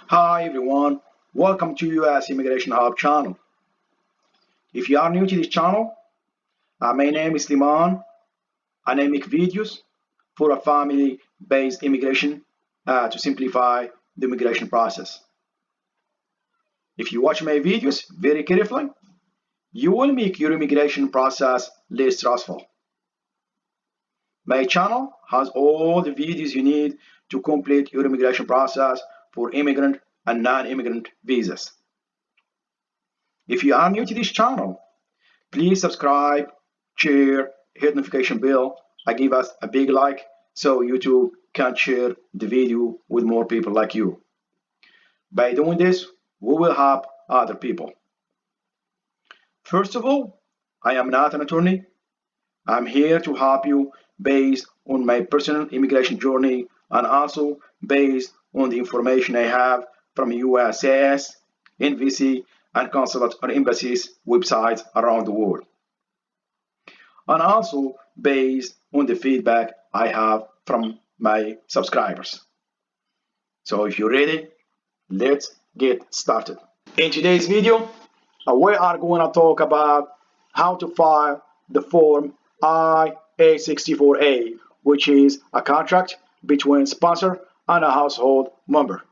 Hi everyone, welcome to US Immigration Hub channel. If you are new to this channel, my name is Liman and I make videos for a family-based immigration to simplify the immigration process. If you watch my videos very carefully, you will make your immigration process less stressful. My channel has all the videos you need to complete your immigration process for immigrant and non-immigrant visas. If you are new to this channel, please subscribe, share, hit notification bell, and give us a big like so YouTube can share the video with more people like you. By doing this, we will help other people. First of all, I am not an attorney. I'm here to help you based on my personal immigration journey and also based on the information I have from USCIS, NVC, and consulate or embassies websites around the world, and also based on the feedback I have from my subscribers. So if you're ready, let's get started. In today's video, we are going to talk about how to file the form I-864A, which is a contract between sponsor and a household member.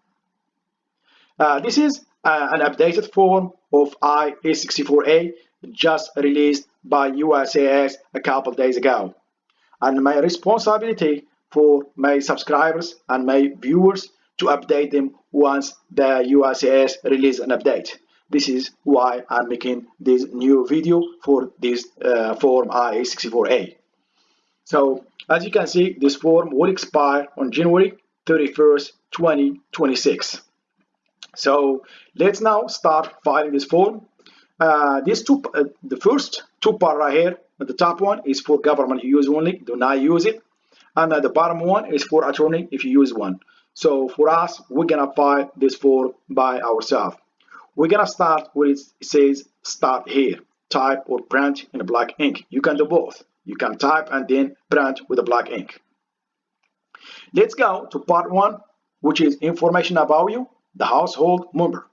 This is an updated form of I-864A just released by USCIS a couple days ago. And my responsibility for my subscribers and my viewers to update them once the USCIS release an update. This is why I'm making this new video for this form I-864A. So as you can see, this form will expire on January 31st, 2026. So let's now start filing this form. The first two parts right here, the top one is for government use only, do not use it. And the bottom one is for attorney if you use one. So for us, we're gonna file this form by ourselves. We're gonna start where it says start here, type or print in black ink. You can do both. You can type and then print with a black ink. Let's go to part one, which is information about you, the household member.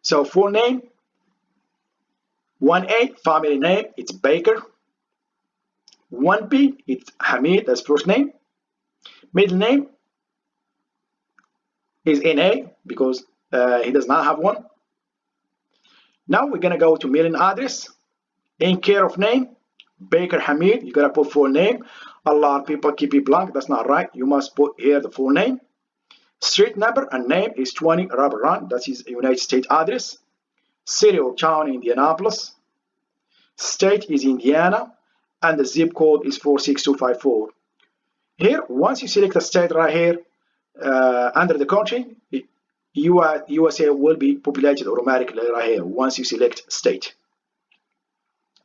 So full name, 1A, family name, it's Baker. 1B, it's Hamid, that's first name. Middle name is NA because he does not have one. Now we're gonna go to mailing address. In care of name, Baker Hamid, you gotta put full name. A lot of people keep it blank, that's not right. You must put here the full name. Street number and name is 20 Robert Run, that is United States address. City or town, Indianapolis. State is Indiana, and the zip code is 46254. Here, once you select a state right here, under the country, USA will be populated automatically right here once you select state.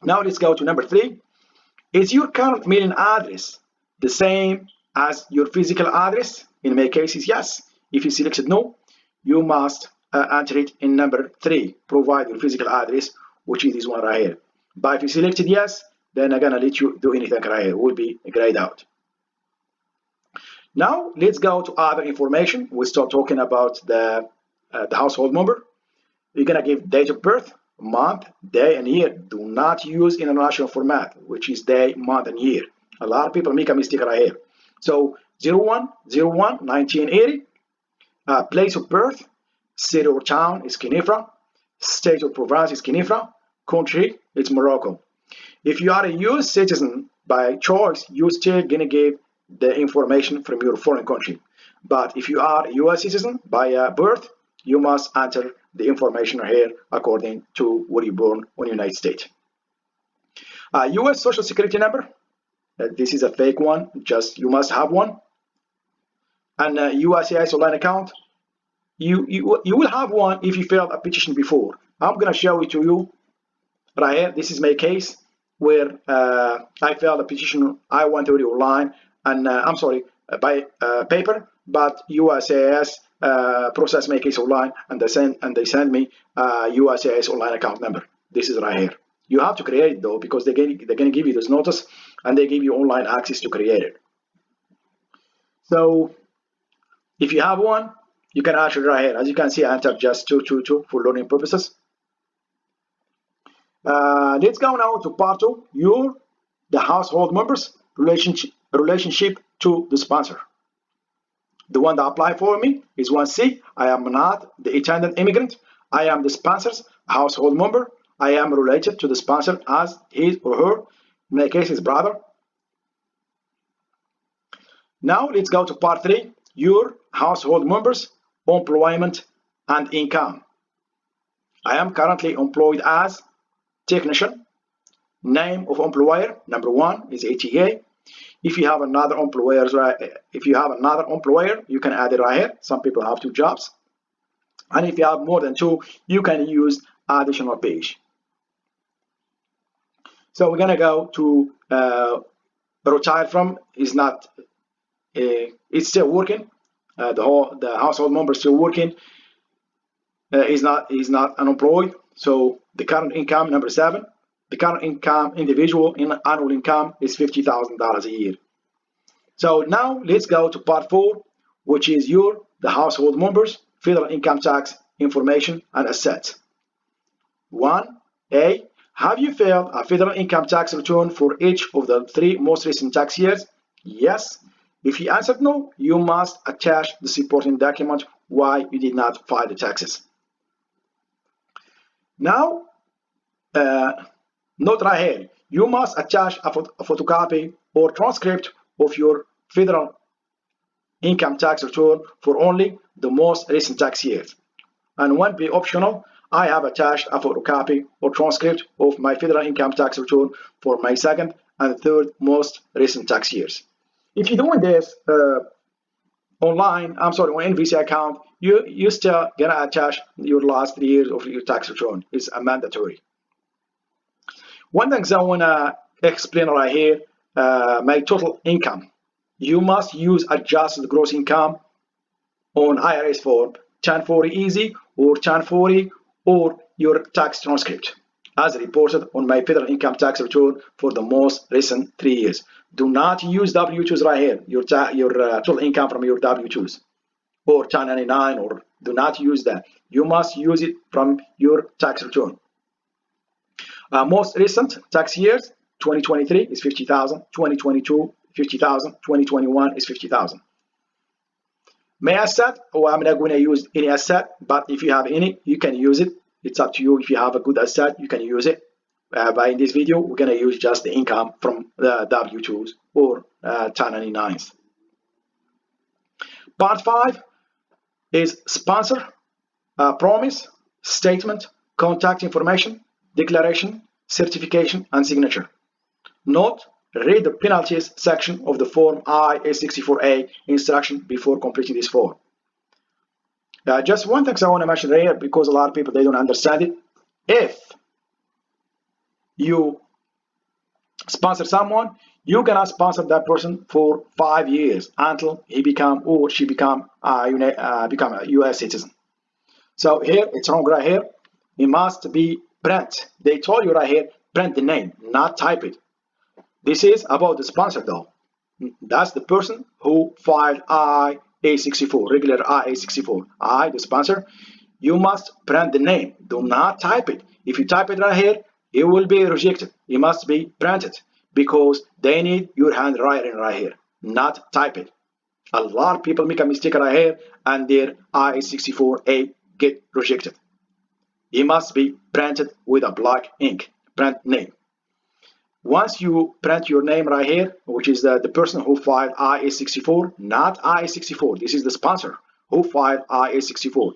Now let's go to number 3. Is your current mailing address the same as your physical address? In many cases, yes. If you selected no, you must enter it in number 3, provide your physical address, which is this one right here. But if you selected yes, then I'm gonna let you do anything right here. It will be grayed out. Now let's go to other information. We start talking about the household member. You're gonna give date of birth, month, day, and year. Do not use international format, which is day, month, and year. A lot of people make a mistake right here. So 01/01/1980. Place of birth, city or town is Kenifra, state or province is Kenifra, country is Morocco. If you are a US citizen by choice, you're still gonna give the information from your foreign country. But if you are a US citizen by birth, you must enter the information here according to where you're born in the United States. US Social Security number, this is a fake one, just you must have one. And USCIS online account, you will have one if you filed a petition before. I'm gonna show it to you right here. This is my case where I filed a petition I-130 online, and I'm sorry, by paper, but USCIS processed my case online, and they send me USCIS online account number. This is right here. You have to create it though, because they're gonna give you this notice, and they give you online access to create it. So if you have one, You can enter right here. As you can see, I entered just 222 for learning purposes. Let's go now to part 2. The household members relationship to the sponsor. The one that applied for me is 1C. I am not the intended immigrant. I am the sponsor's household member. I am related to the sponsor as his or her, in my case, his brother. Now let's go to part 3. Your household members, employment and income. I am currently employed as technician. Name of employer, number 1 is ATA. If you have another employer, you can add it right here. Some people have 2 jobs. And if you have more than 2, you can use additional page. So we're gonna go to retired from is not. It's still working. The household member is still working. Is not unemployed. So the current income, number 7. The current income individual in annual income is $50,000 a year. So now let's go to part 4, which is the household members, federal income tax information and assets. 1A. Have you filed a federal income tax return for each of the 3 most recent tax years? Yes. If you answered no, you must attach the supporting document why you did not file the taxes. Now, note right here, you must attach a photocopy or transcript of your federal income tax return for only the most recent tax years. And 1B optional, I have attached a photocopy or transcript of my federal income tax return for my 2nd and 3rd most recent tax years. If you're doing this online, on NVC account, you still gonna attach your last 3 years of your tax return. It's a mandatory. One thing I wanna explain right here, my total income. You must use adjusted gross income on IRS form 1040 easy or 1040 or your tax transcript as reported on my federal income tax return for the most recent 3 years. Do not use W-2s right here, your total income from your W-2s or 1099, or do not use that. You must use it from your tax return. Most recent tax years, 2023 is 50,000, 2022 50,000, 2021 is 50,000. May asset, I'm not going to use any asset, but if you have any, you can use it. It's up to you. If you have a good asset, you can use it. But in this video, we're going to use just the income from the W-2s or 1099s. Part 5 is sponsor, promise, statement, contact information, declaration, certification, and signature. Note, read the penalties section of the form I-864A instruction before completing this form. Just one thing I want to mention here, because a lot of people, they don't understand it. If you sponsor someone, you're gonna sponsor that person for 5 years until he become or she become a U.S. citizen. So here, it's wrong right here. It must be print. They told you right here, print the name, not type it. This is about the sponsor though. That's the person who filed I-864, regular I-864. I, the sponsor, you must print the name. Do not type it. If you type it right here, it will be rejected. It must be printed because they need your handwriting right here, not type it. A lot of people make a mistake right here and their I-864A get rejected. It must be printed with a black ink, print name. Once you print your name right here, which is the person who filed I-864, not I-864, this is the sponsor who filed I-864.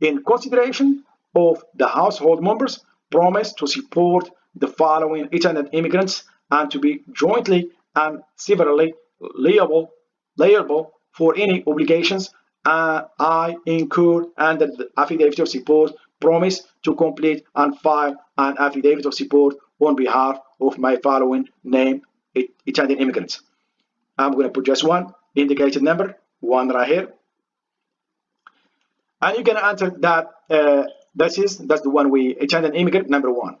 In consideration of the household members, promise to support the following intended immigrants and to be jointly and severally liable for any obligations I incur under the affidavit of support. Promise to complete and file an affidavit of support on behalf of my following named intended immigrants. I'm going to put just one indicated number, 1 right here, and you're going to enter that. That's the one we intended immigrant number 1.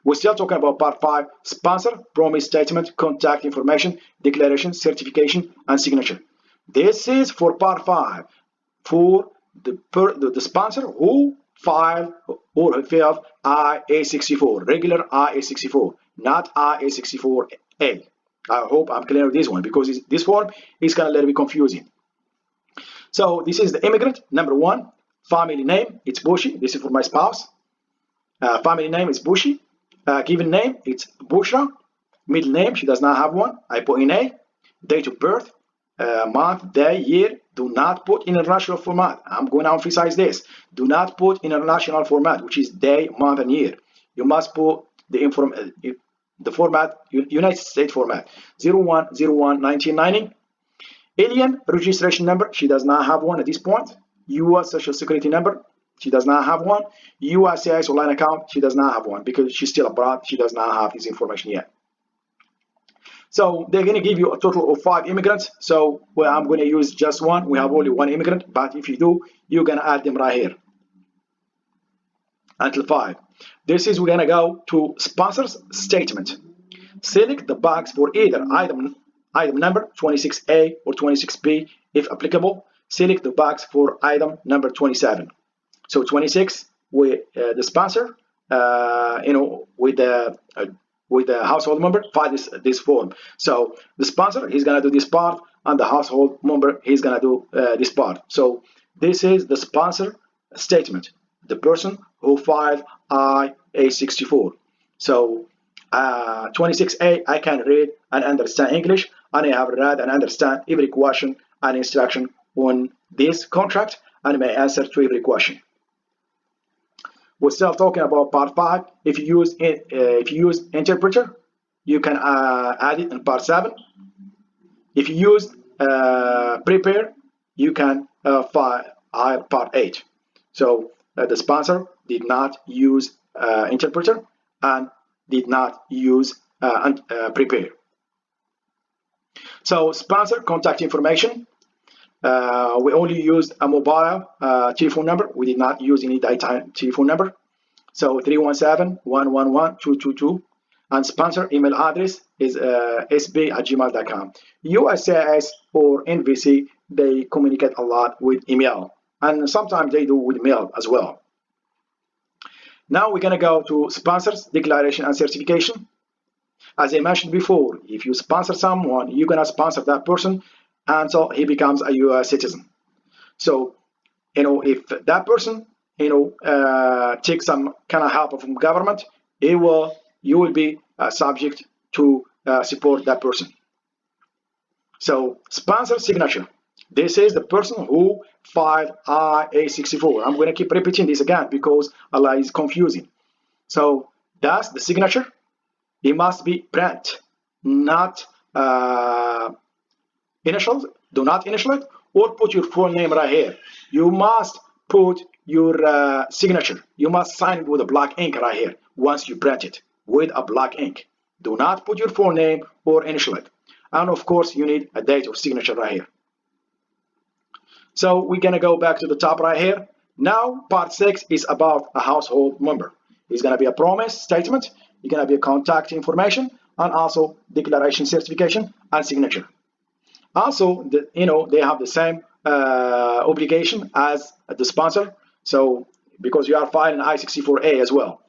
We're still talking about part 5: sponsor, promise statement, contact information, declaration, certification, and signature. This is for part 5 for the sponsor who filed or who filed I-864, regular I-864, not I-864A. I hope I'm clear with this one because this form is kind of a little bit confusing. So this is the immigrant, number one. Family name, it's Bushi. This is for my spouse. Family name is Bushi. Given name, it's Bushra. Middle name, she does not have one. I put in A. Date of birth, month, day, year. Do not put in international format. I'm going to emphasize this. Do not put in international format, which is day, month, and year. You must put the format, United States format, 01/01/1990. Alien registration number, she does not have one at this point. US Social Security number, she does not have one. USCIS online account, she does not have one because she's still abroad. She does not have this information yet. So they're going to give you a total of 5 immigrants. So I'm going to use just one. We have only one immigrant, but if you do, you're going to add them right here until 5. This is, we're going to go to sponsors statement. Select the box for either item number 26A or 26B if applicable. Select the box for item number 27. So 26 with the sponsor, with the household member, file this form. So the sponsor, he's gonna do this part, and the household member, he's gonna do this part. So this is the sponsor statement, the person who filed I-864. So 26A, I can read and understand English, and I have read and understand every question and instruction on this contract, and may answer to every question. We're still talking about part 5. If you use interpreter, you can add it in part 7. If you use prepare, you can file part 8. So the sponsor did not use interpreter and did not use prepare. So sponsor contact information. We only used a mobile telephone number. We did not use any daytime telephone number. So 317-111-222. And sponsor email address is sb@gmail.com. USCIS or NVC, they communicate a lot with email. And sometimes they do with mail as well. Now we're going to go to sponsors, declaration, and certification. As I mentioned before, if you sponsor someone, you're going to sponsor that person until he becomes a US citizen. So, if that person, takes some kind of help from government, you will be subject to support that person. So, sponsor signature. This is the person who filed I-864. I'm going to keep repeating this again because Allah is confusing. So, that's the signature. It must be print, not initials. Do not initial it or put your full name right here. You must put your signature. You must sign it with a black ink right here once you print it with a black ink. Do not put your full name or initial it. And of course, you need a date of signature right here. So we're going to go back to the top right here. Now, part 6 is about a household member. It's going to be a promise statement. It's going to be a contact information and also declaration, certification, and signature. Also, they have the same obligation as the sponsor. So, because you are filing I-64A as well.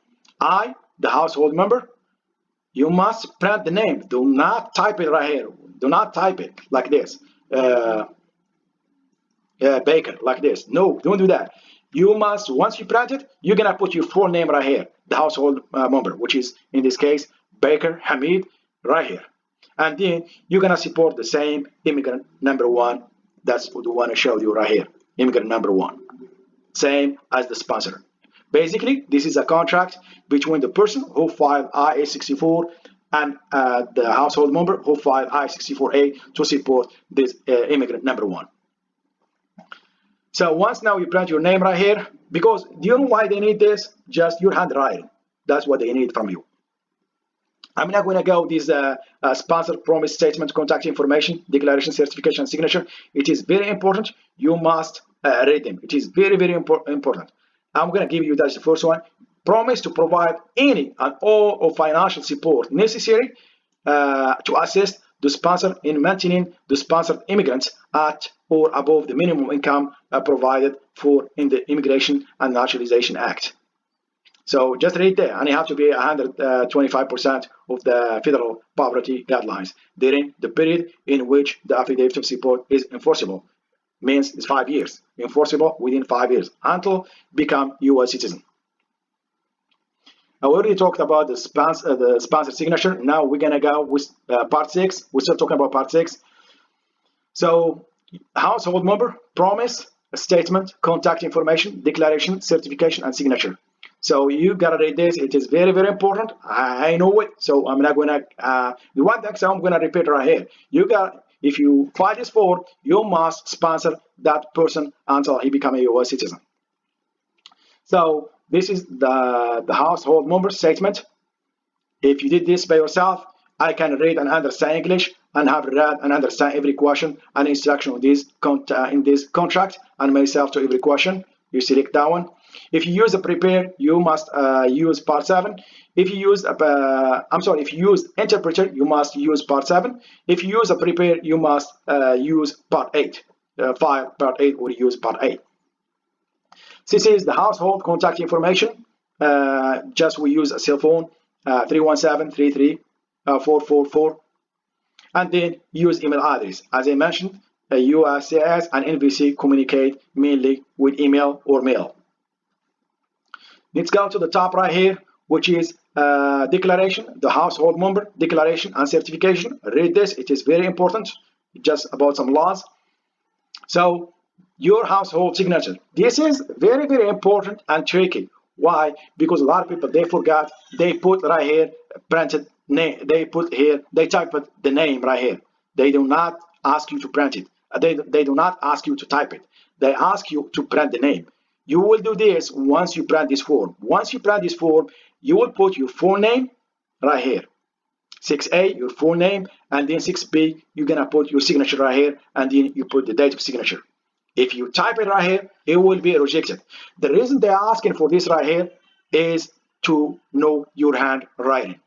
The household member, you must print the name. Do not type it right here. Do not type it like this. Baker, like this. No, don't do that. You must, once you print it, you're going to put your full name right here. The household member, which is, in this case, Baker Hamid, right here. And then you're going to support the same immigrant number 1. That's the one I showed you right here. Immigrant number 1. Same as the sponsor. Basically, this is a contract between the person who filed I-864 and the household member who filed I-64A to support this immigrant number 1. So once now you print your name right here, because do you know why they need this? Just your handwriting. That's what they need from you. I'm not going to go this sponsor promise statement, contact information, declaration, certification, signature. It is very important. You must read them. It is very, very important. I'm going to give you that's the first one. Promise to provide any and all of financial support necessary to assist the sponsor in maintaining the sponsored immigrants at or above the minimum income provided for in the Immigration and Naturalization Act. So just read there, and you have to be 125% of the federal poverty guidelines during the period in which the affidavit of support is enforceable. Means it's 5 years, enforceable within 5 years until become U.S. citizen. I already talked about the sponsor signature. Now we're gonna go with part 6. We're still talking about part 6. So household member, promise, statement, contact information, declaration, certification, and signature. So you gotta read this. It is very, very important. I know it. So I'm not gonna the one thing I'm gonna repeat right here. If you file this form, you must sponsor that person until he becomes a U.S. citizen. So this is the household member statement. If you did this by yourself, I can read and understand English and have read and understand every question and instruction in this contract and myself to every question. You select that one. If you use a prepare, you must use part 7. If you use if you use interpreter, you must use part 7. If you use a prepare, you must use part 8. File part 8 or use part 8. This is the household contact information. Just we use a cell phone 317-33-444, and then use email address. As I mentioned, USCIS and NVC communicate mainly with email or mail. Let's go to the top right here, which is declaration, the household member declaration and certification. Read this, it is very important, just about some laws. So your household signature. This is very, very important and tricky. Why? Because a lot of people, they forgot, they put right here printed name, they type the name right here. They do not ask you to print it. They do not ask you to type it. They ask you to print the name. You will do this once you print this form. Once you print this form, you will put your full name right here. 6A, your full name, and then 6B, you're gonna put your signature right here, and then you put the date of signature. If you type it right here, it will be rejected. The reason they're asking for this right here is to know your handwriting.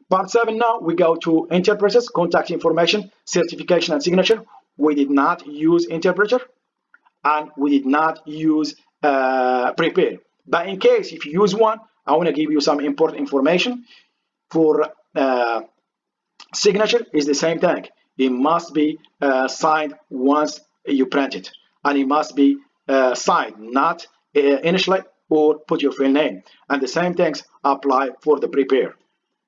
Part 7 now, we go to interpreters, contact information, certification, and signature. We did not use interpreter, and we did not use prepare. But in case if you use one, I want to give you some important information. For signature is the same thing. It must be signed once you print it, and it must be signed, not initially or put your full name. And the same things apply for the prepare.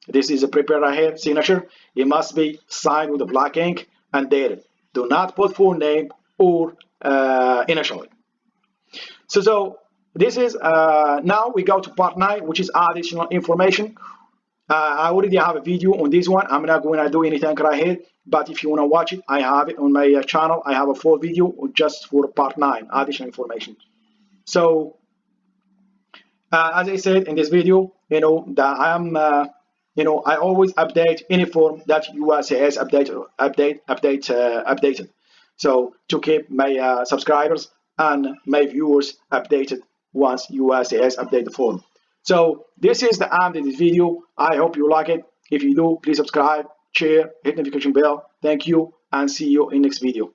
This is a prepare right here, signature. It must be signed with a black ink and dated. Do not put full name or initially. So this is now we go to part 9, which is additional information. I already have a video on this one. I'm not going to do anything right here, but if you want to watch it, I have it on my channel. I have a full video just for part 9, additional information. So as I said in this video, that I am I always update any form that USCIS updated. So to keep my subscribers and my viewers updated once USCIS update the form. So this is the end of this video. I hope you like it. If you do, please subscribe, share, hit notification bell. Thank you, and see you in next video.